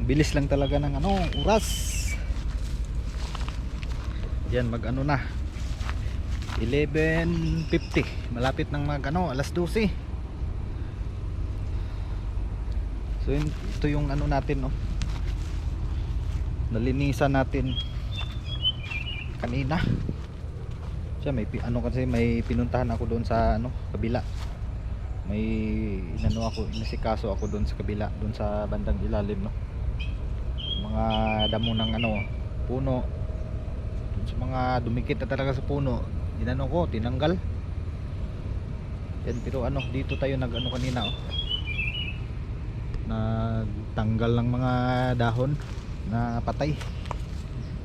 bilis lang talaga ng ano, oras. Yan, mag ano na, 11:50, malapit ng mag ano, alas 12. So ito yung ano natin, no, nalinisan natin kanina. Siya may ano, kasi may pinuntahan ako doon sa ano, kabila. May inano ako, inasikaso ako doon sa kabila, doon sa bandang ilalim, no, mga damo ng ano, puno, doon sa mga dumikit na talaga sa puno, inano ko, tinanggal yan. Pero ano, dito tayo nag ano kanina, oh, nagtanggal ng mga dahon na patay.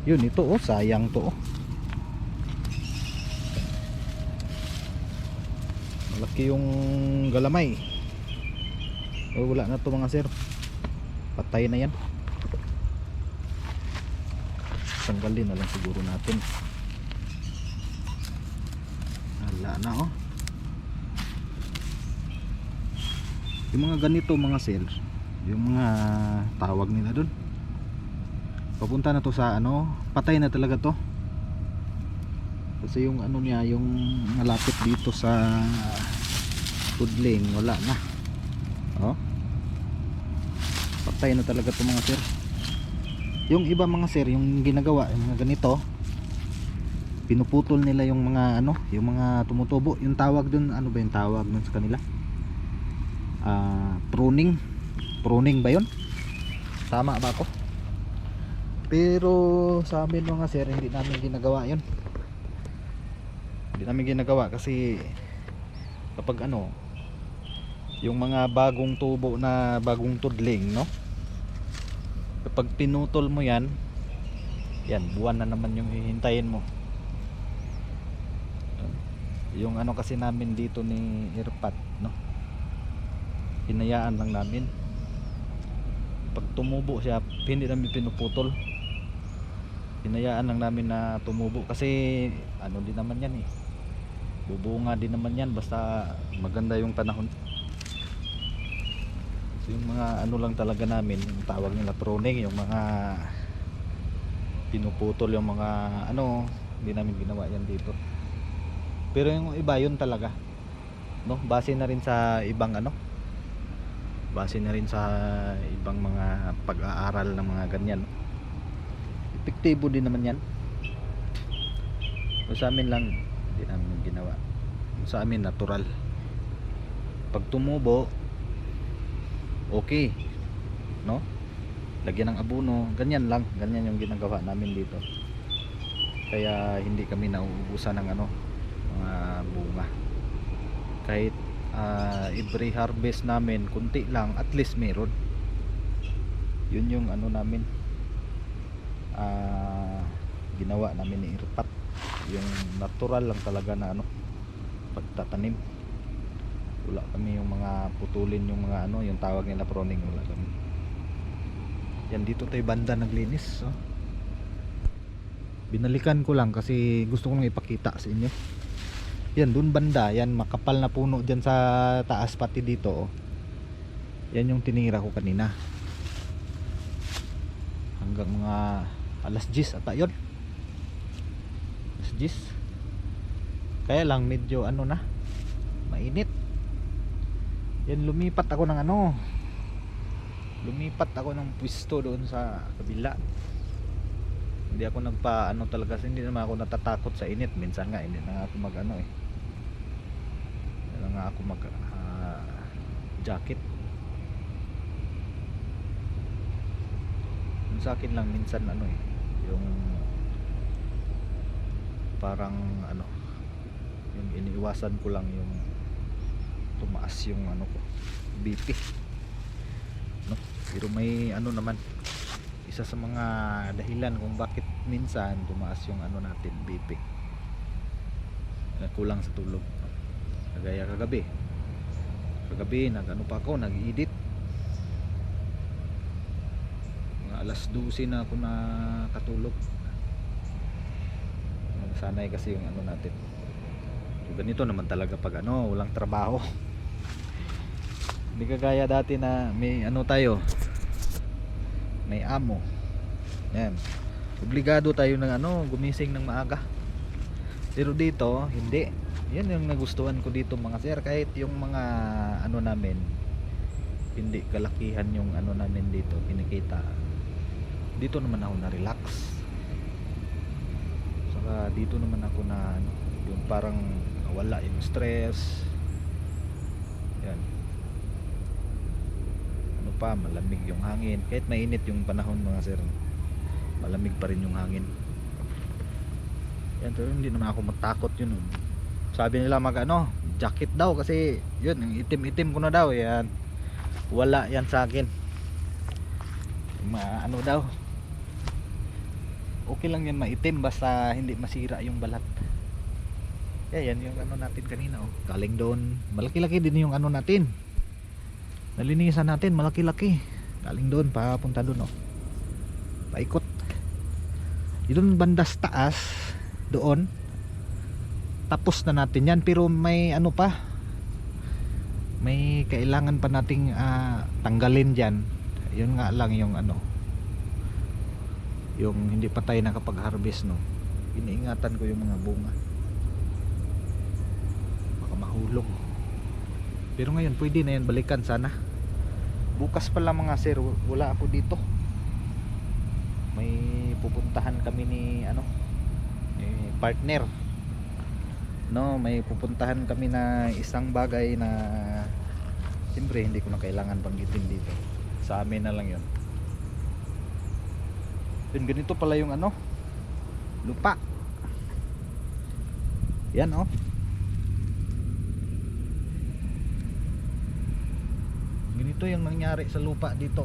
Yun, ito oh, sayang to oh. Malaki yung galamay. Oh, wala na to mga sir, patay na yan. Tanggalin na lang siguro natin. Wala na oh. Yung mga ganito mga sir, yung mga tawag nila dun, papunta na to sa ano, patay na talaga to. Kasi yung ano niya, yung malapit dito sa tudling, wala na. Oh, patay na talaga to mga sir. Yung iba mga sir, yung ginagawa, yung mga ganito, pinuputol nila yung mga ano, yung mga tumutubo. Yung tawag dun, ano ba yung tawag dun sa kanila? Pruning. Pruning ba yun? Tama ba ako? Pero sa amin mga sir, hindi namin ginagawa yun. Hindi namin ginagawa kasi kapag ano, yung mga bagong tubo na bagong tudling, no, kapag pinutol mo yan, yan, buwan na naman yung hihintayin mo. Yung ano kasi namin dito ni Irpat, no, hinayaan lang namin. Pag tumubo siya, hindi namin pinuputol, hinayaan lang namin na tumubo. Kasi ano din naman yan eh, bubunga din naman yan basta maganda yung panahon. So yung mga ano lang talaga namin, yung tawag nila pruning, yung mga pinuputol, yung mga ano, hindi namin ginawa yan dito. Pero yung iba yun talaga, no, base na rin sa ibang ano, base na rin sa ibang mga pag-aaral ng mga ganyan. Epektibo din naman yan. So, sa amin lang hindi namin ginawa. Sa amin natural. Pag tumubo, okay, no, lagyan ng abono, ganyan lang, ganyan yung ginagawa namin dito. Kaya hindi kami nauubusan ng ano, mga bunga. Kahit every harvest namin kunti lang, at least meron. Yun yung ano namin, ginawa namin ni Irpat, yung natural lang talaga na ano, pagtatanim. Wala kami yung mga putulin, yung mga ano, yung tawag nila pruning, wala kami. Yan, dito tayo banda naglinis, oh. Binalikan ko lang kasi gusto ko lang ipakita sa inyo. Yan, dun banda, yan, makapal na puno dyan sa taas pati dito, oh. Yan yung tinira ko kanina. Hanggang mga alas 10 ata yun. Alas 10. Kaya lang medyo ano na, mainit. Yan, lumipat ako ng ano, lumipat ako ng pwesto doon sa kabila. Hindi ako nagpa ano talaga, hindi naman ako natatakot sa init. Minsan nga hindi na ako mag ano eh, hindi na nga ako mag jacket. Yung sa akin lang minsan ano eh, yung parang ano, yung iniiwasan ko lang yung tumaas yung ano ko, BP, no? Pero may ano naman, isa sa mga dahilan kung bakit minsan tumaas yung ano natin, BP, kulang sa tulog. Kagaya kagabi nag ano pa ako, nag-edit, mga alas 12 na ako nakatulog. Sanay kasi yung ano natin. So, ganito naman talaga pag ano, walang trabaho. Hindi kagaya dati na may ano tayo, may amo. Yan. Obligado tayo ng gumising ng maaga. Pero dito, hindi. Yan yung nagustuhan ko dito mga sir. Kahit yung mga namin, hindi kalakihan yung namin dito, kinikita. Dito naman ako na-relax. Saka dito naman ako na yung parang wala yung stress. Yan. Malamig yung hangin. Kahit mainit yung panahon mga sir, malamig pa rin yung hangin. Yan, pero hindi naman ako matakot yun. Sabi nila jacket daw kasi yun, yung itim-itim ko na daw. Yan. Wala yan sa akin. Daw. Okay lang yan maitim basta hindi masira yung balat. Yan yung natin kanina galing doon. Malaki-laki din yung natin. Nalinisan natin, malaki-laki. Galing doon, papunta doon paikot. Doon bandas taas, doon. Tapos na natin yan, pero may pa. May kailangan pa nating tanggalin diyan. Yun nga lang yung yung hindi pa tayo nakapag-harvest iniingatan ko yung mga bunga. Baka mahulog. Pero ngayon pwede na yan balikan sana. Bukas pala mga sir, wala ako dito. May pupuntahan kami ni partner. May pupuntahan kami na isang bagay na siyempre hindi ko na kailangan banggitin dito. Sa amin na lang yun. Yun, ganito pala yung lupa. Yan ganito yung nangyari sa lupa dito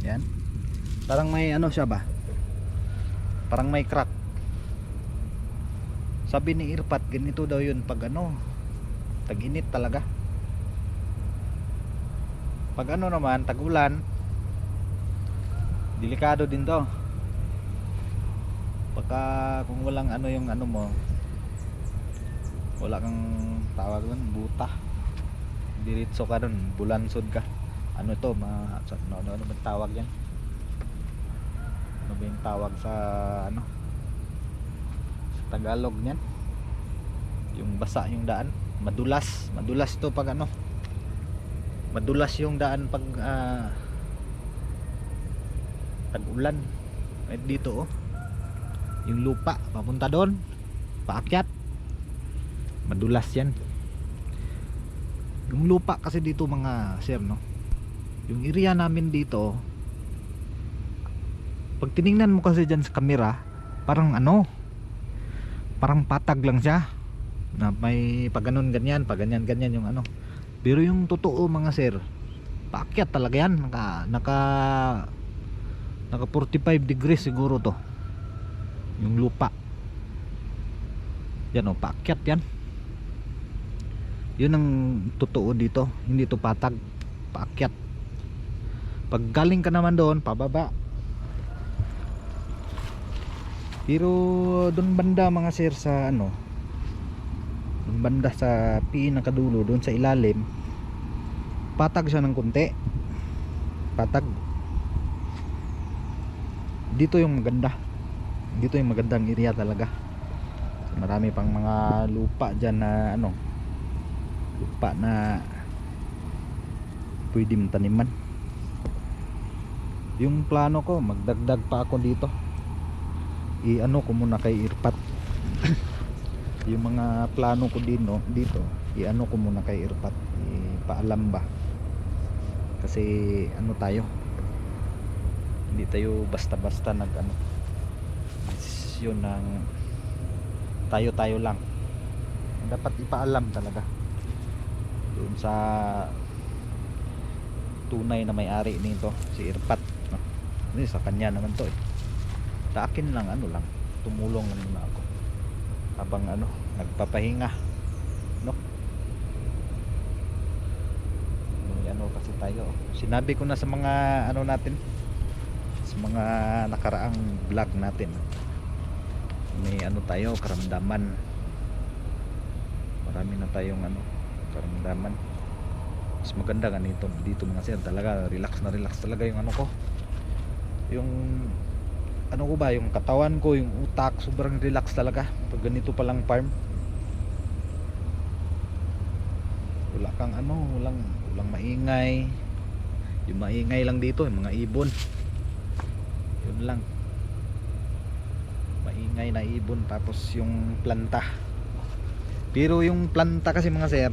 Yan. Parang may siya ba? Parang may crack. Sabi ni Irpat, ganito daw yun pag tag-init talaga. Pag naman, tag-ulan, delikado din to. Pagka kung walang yung mo, wala kang tawag doon, buta. Diretso ka doon, bulansod ka. Ano ba tawag yan? Ano ba yung tawag sa sa Tagalog niyan? Yung basa yung daan, madulas to pag madulas yung daan pag tag-ulan. Dito yung lupa papunta doon, paakyat, madulas yan. Yung lupa kasi dito mga sir yung area namin dito, pag tiningnan mo kasi dyan sa camera, parang parang patag lang siya na may pag ganyan, pag ganyan yung pero yung totoo mga sir, paakyat talaga yan. Naka 45 degrees siguro to yung lupa yan paakyat yan. Yun ang totoo dito, hindi to patag, paakyat. Pag galing ka naman doon, pababa. Pero doon banda mga sir sa doon banda sa pinakadulo, doon sa ilalim, patag siya ng konti. Patag. Dito yung maganda. Dito yung magandang area talaga. Marami pang mga lupa dyan na lupa na pwede mong taniman. Yung plano ko, magdagdag pa ako dito. Ko muna kay Irpat. Yung mga plano ko dito, ko muna kay Irpat. Paalam ba? Kasi tayo, hindi tayo basta-basta desisyon ng tayo lang. Dapat ipaalam talaga doon sa tunay na may-ari nito, si Irpat. Ini sa kanya naman to Sa akin lang lang, tumulong lang muna ako habang nagpapahinga. Kasi tayo, sinabi ko na sa mga natin, sa mga nakaraang vlog natin, may tayo karamdaman. Marami na tayong karamdaman. Mas maganda ganito dito mga sir, talaga relax na relax talaga yung ano ko, yung ano ko ba, yung katawan ko, yung utak, sobrang relax talaga pag ganito palang farm. Wala kang ano, walang maingay. Yung maingay lang dito yung mga ibon, yun lang, maingay na ibon, tapos yung planta. Pero yung planta kasi mga sir,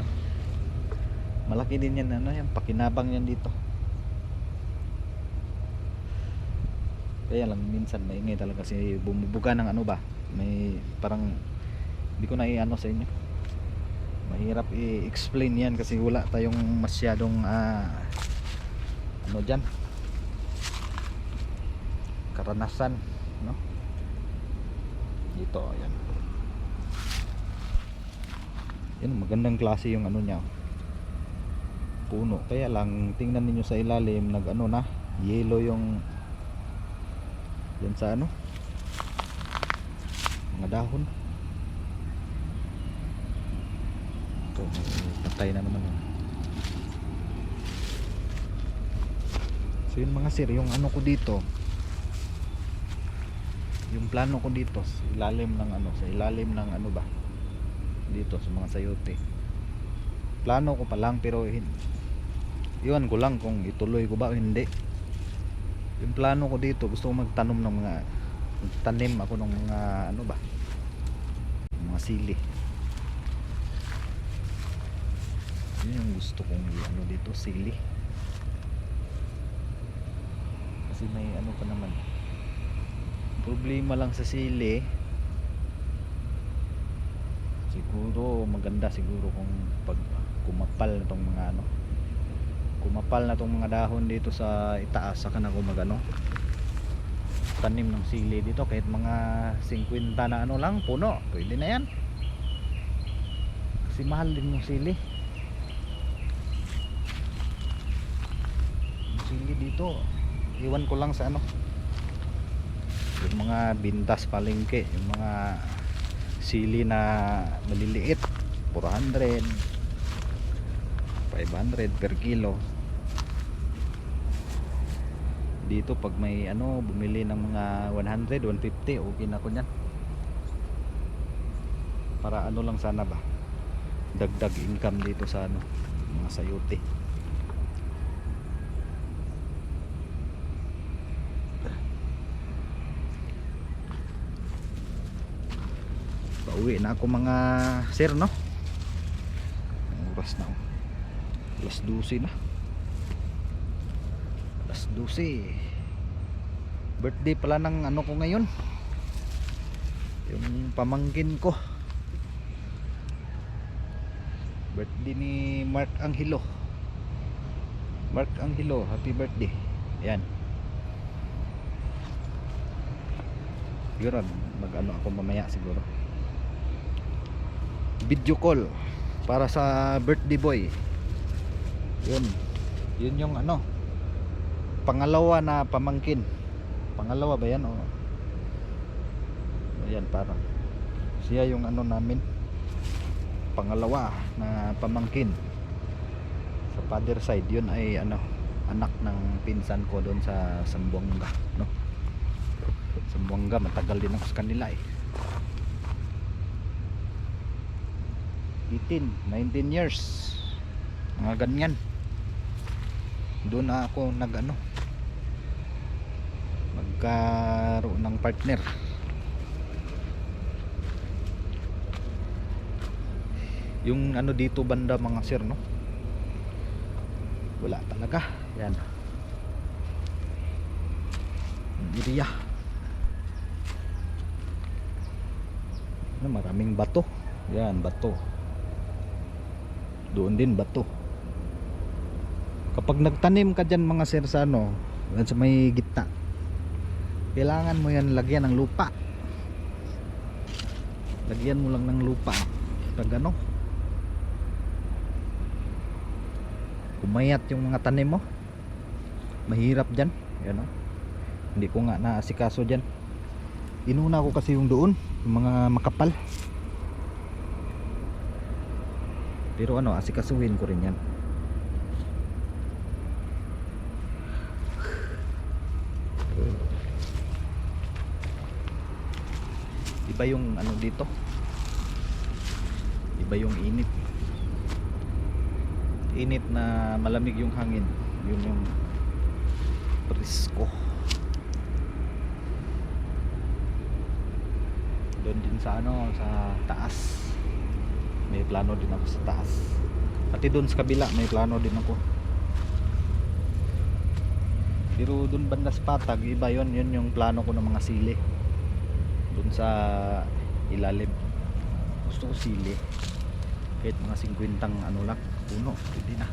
malaki din yan, ano yan, pakinabang yan dito. Kaya lang minsan maingay talaga kasi bumubuga ng ano ba, may parang hindi ko na i-ano sa inyo, mahirap i-explain yan kasi wala tayong masyadong ano dyan, karanasan, no? Dito, ayan. Yan, magandang klase yung ano niya, puno. Kaya lang tingnan niyo sa ilalim, nag ano na, yellow yung yan sa ano, mga dahon. Ito, patay na naman yun. So yun mga sir, yung ano ko dito, yung plano ko dito sa ilalim ng ano, sa ilalim ng ano ba, dito sa mga sayote, plano ko pa lang, pero iwan ko lang kung ituloy ko ba o hindi. Yung plano ko dito, gusto ko magtanom ng mga, tanim ako ng mga ano ba, mga sili. Yun yung gusto kong ano dito, sili. Kasi may ano pa naman, problema lang sa sili, siguro maganda siguro kung pag kumapal na tong mga ano, kumapal na tong mga dahon dito sa itaas, saka na ako magano, tanim ng sili dito. Kahit mga 50 na ano lang puno, pwede na yan, kasi mahal din yung sili. Yung sili dito, iwan ko lang sa ano, yung mga bintas palengke, yung mga sili na maliliit, 400 500 per kilo. Dito pag may ano, bumili ng mga 100 150, okay na ko nyan, para ano lang sana ba, dagdag income dito sa ano, mga sayote. Pauwi na ako mga sir, no? Ang oras na, alas 12 na, alas 12. Birthday pala ng ano ko ngayon, yung pamangkin ko, birthday ni Mark Angelo. Mark Angelo, happy birthday. Ayan, yun, mag ano ako mamaya siguro, video call para sa birthday boy. Yun yung ano, pangalawa na pamangkin, pangalawa ba yan o ayan, parang siya yung ano namin, pangalawa na pamangkin sa father side. Yun ay ano, anak ng pinsan ko doon sa Zamboanga, no? Zamboanga, matagal din ako sa kanila eh, 18, 19 years, mga ganyan. Doon na ako nag ano, magkaroon ng partner. Yung ano dito banda mga sir, no, wala talaga. Yan yung area, maraming bato. Yan, bato. Doon din bato. Kapag nagtanim ka dyan mga sir sa ano, sa may gitna, kailangan mo yan lagyan ng lupa. Lagyan mo lang ng lupa pag ano, kumayat yung mga tanim mo, mahirap dyan. Yan, no? Hindi ko nga naasikaso dyan. Inuna ko kasi yung doon, yung mga makapal, pero ano, asikasuhin ko rin yan. Iba yung ano dito, iba yung init. Init na malamig yung hangin, yun yung presko. Doon din sa ano, sa taas may plano din ako sa taas, pati doon sa kabila may plano din ako. Pero doon banda sa Patag, iba yun yung plano ko ng mga sili. Doon sa ilalim gusto ko sili, kahit mga 50 ano lang puno, pwede na.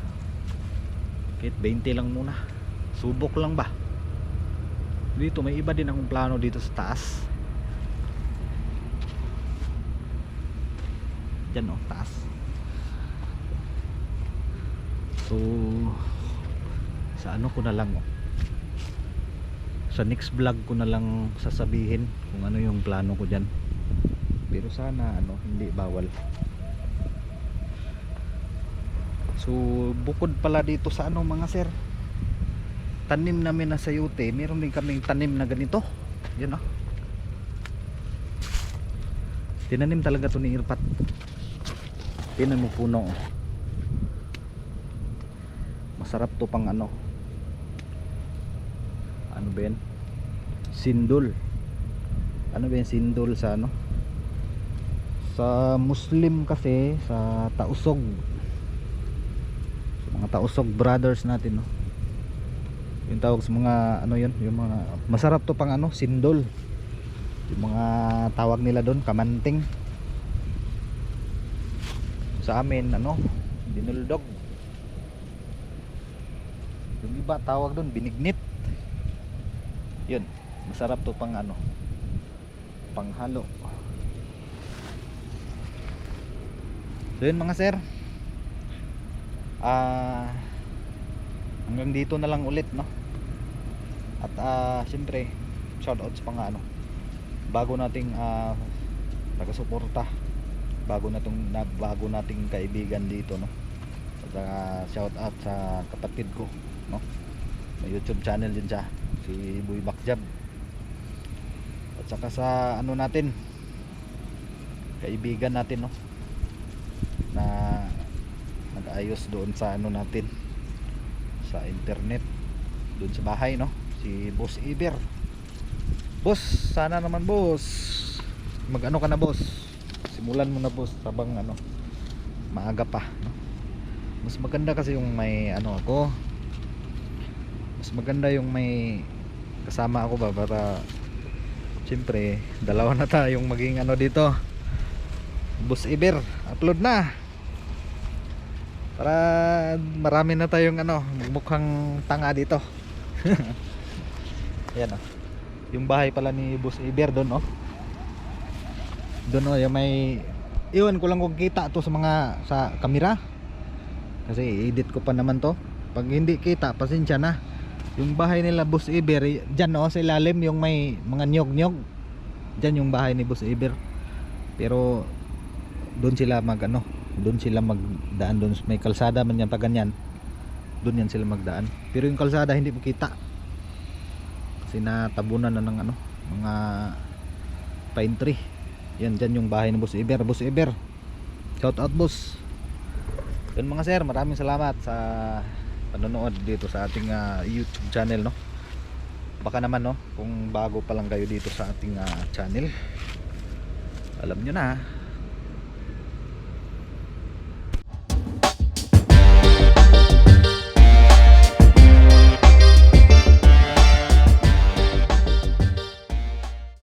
Kahit 20 lang muna, subok lang ba. Dito may iba din akong plano dito sa taas. Diyan o, taas. So sa ano ko na lang sa next vlog ko na lang sasabihin kung ano yung plano ko dyan. Pero sana ano, hindi bawal. So bukod pala dito sa ano mga sir, tanim namin na sayote, meron din kaming tanim na ganito. Yan oh, tinanim talaga to ni Irpat. Tinan mo puno oh. Masarap to pang ano ba yan, sindol. Ano ba yan sindol sa ano, sa Muslim kasi, sa Tausog, sa mga Tausog brothers natin no, yung tawag sa mga ano yun, yung mga masarap to pang ano, sindol. Yung mga tawag nila doon kamanting, sa amin ano, dinuldog. Yung iba tawag doon binignit. Yun, masarap to pang ano, panghalo. So yun mga sir, hanggang dito na lang ulit no. At siyempre shoutouts pa nga ano, bago nating taga-suporta, bago nating kaibigan dito no. At shoutout sa kapatid ko no, may YouTube channel din siya, si Boy Bakjab. At saka sa ano natin, kaibigan natin no, na nag-ayos doon sa ano natin, sa internet doon sa bahay no, si Boss Iber. Boss, sana naman boss mag ano ka na boss, simulan mo na boss habang ano maaga pa no? Mas maganda kasi yung may ano ako, mas maganda yung may kasama ako ba, para siyempre dalawa na tayong maging ano dito. Boss Iber, upload na para marami na tayong ano, mukhang tanga dito. Yan oh, yung bahay pala ni Boss Iber doon oh, doon oh, yung may, iwan ko lang kung kita to sa mga sa camera kasi edit ko pa naman to. Pag hindi kita, pasensya na. Yung bahay nila Boss Iber, dyan oh, sa ilalim yung may mga nyog-nyog, dyan yung bahay ni Boss Iber. Pero doon sila mag ano, doon sila magdaan, doon may kalsada man yan, pag ganyan doon yan sila magdaan. Pero yung kalsada hindi makita kasi natabunan na ng ano, mga pine tree. Yan, dyan yung bahay ni Boss Iber. Boss Iber, shout out boss. Yun mga sir, maraming salamat sa panonood dito sa ating YouTube channel no. Baka naman no, kung bago pa lang kayo dito sa ating channel, alam nyo na